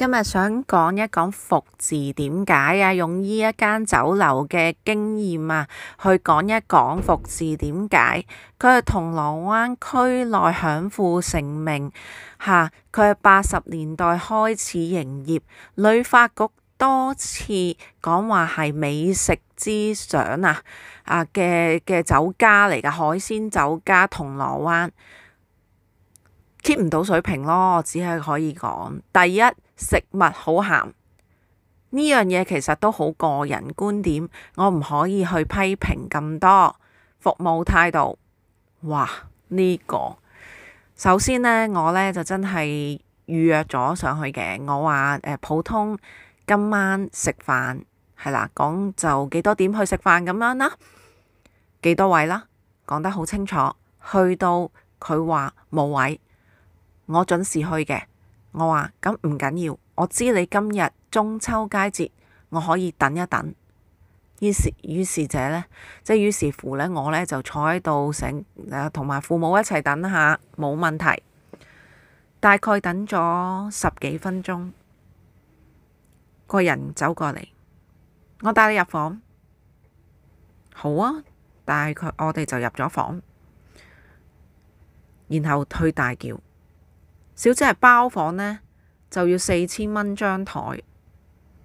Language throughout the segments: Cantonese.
今日想講一講服字點解啊，用呢一間酒樓嘅經驗啊，去講一講服字點解。佢係銅鑼灣區內享負盛名嚇，佢係80年代開始營業，旅發局多次講話係美食之長嘅酒家嚟㗎，海鮮酒家銅鑼灣。keep 唔到水平咯，我只係可以講，第一，食物好鹹，呢樣嘢其實都好個人觀點，我唔可以去批評咁多。服務態度，哇，呢個首先呢，我呢就真係預約咗上去嘅。我話普通今晚食飯係啦，講就幾多點去食飯咁樣啦，幾多位啦，講得好清楚。去到佢話冇位。我準時去嘅，我話咁唔緊要，我知你今日中秋佳節，我可以等一等。於是者呢，於是乎呢，我呢就坐喺度同埋父母一齊等下，冇問題。大概等咗10幾分鐘，個人走過嚟，我帶你入房。好啊，帶佢，我哋就入咗房，然後佢大叫。小姐係包房呢，就要4000蚊張台，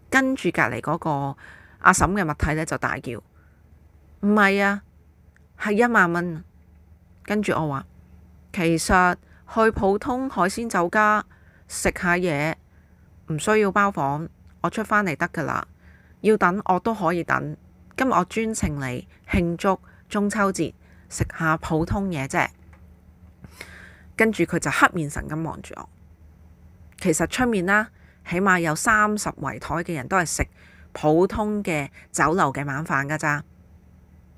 跟住隔離嗰個阿嬸嘅物體呢，就大叫，唔係啊，係1萬蚊。跟住我話，其實去普通海鮮酒家食下嘢唔需要包房，我出返嚟得㗎啦。要等我都可以等，今日我專程嚟慶祝中秋節，食下普通嘢啫。跟住佢就黑面神咁望住我。其實出面啦，起碼有30圍台嘅人都係食普通嘅酒樓嘅晚飯㗎咋。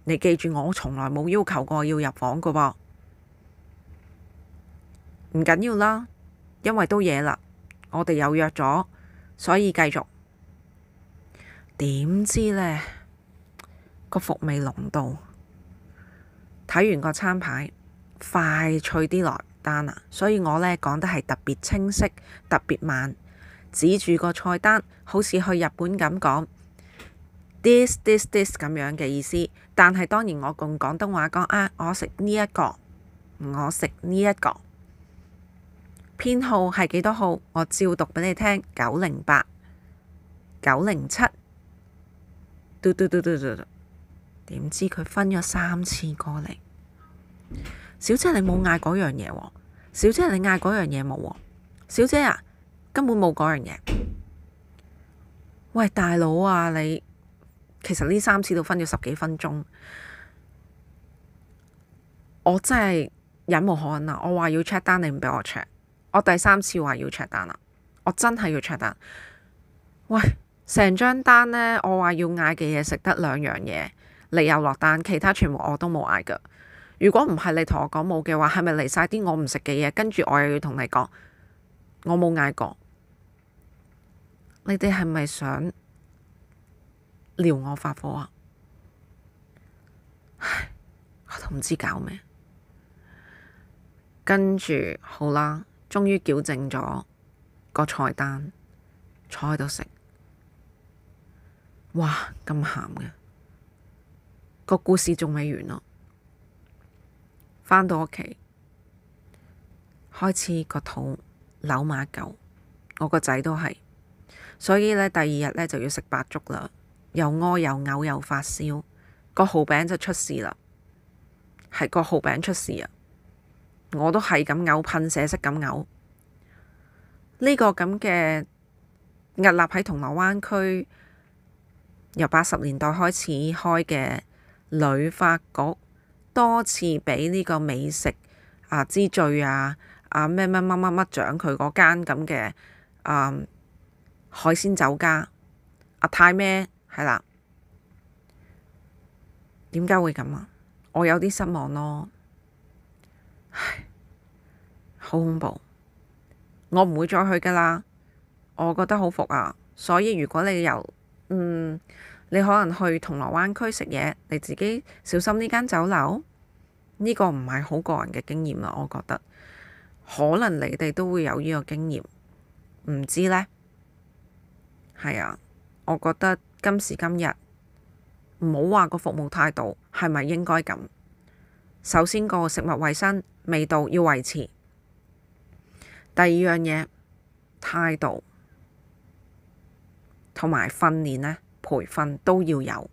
你記住，我從來冇要求過要入房㗎噃。唔緊要啦，因為都夜啦，我哋有約咗，所以繼續。點知呢個伏味濃到，睇完個餐牌，快脆啲來單啊！所以我呢講得係特別清晰，特別慢，指住個菜單，好似去日本咁講 this 咁樣嘅意思。但係當然我用廣東話講我食呢一個，我食呢一個編號係幾多號？我照讀俾你聽：908、907。嘟。點知佢分咗3次過嚟。小姐，你冇嗌嗰樣嘢喎。小姐，你嗌嗰樣嘢冇喎。小姐啊，根本冇嗰樣嘢。喂，大佬啊，你其實呢3次都分咗10幾分鐘，我真係忍無可忍啦。我話要 check 單，你唔俾我 check。我第3次話要 check 單啦，我真係要 check 單。喂，成張單呢，我話要嗌嘅嘢食得2樣嘢，你又落單，其他全部我都冇嗌㗎。如果唔係你同我講冇嘅話，係咪嚟晒啲我唔食嘅嘢？跟住我又要同你講，我冇嗌過。你哋係咪想撩我發火啊？唉，我都唔知搞咩。跟住好啦，終於矯正咗個菜單，坐喺度食。哇，咁鹹嘅，個故事仲未完咯。返到屋企，開始個肚扭埋一嚿，我個仔都係，所以呢，第2日呢就要食白粥啦，又屙又嘔又發燒，個蠔餅就出事啦，係個蠔餅出事啊！我都係咁嘔，噴射式咁嘔。呢個咁嘅屹立喺銅鑼灣區，由80年代開始開嘅旅發局，多次俾呢個美食之最咩乜乜乜乜獎佢嗰間咁嘅海鮮酒家太咩係啦。點解會咁啊？我有啲失望咯。唉，好恐怖，我唔會再去㗎啦。我覺得好服啊。所以如果你你可能去銅鑼灣區食嘢，你自己小心呢間酒樓。呢個唔係好個人嘅經驗啦，我覺得可能你哋都會有呢個經驗，唔知呢。係啊，我覺得今時今日唔好話個服務態度係咪應該咁。首先個食物衛生味道要維持，第二樣嘢態度同埋訓練呢，培訓都要有。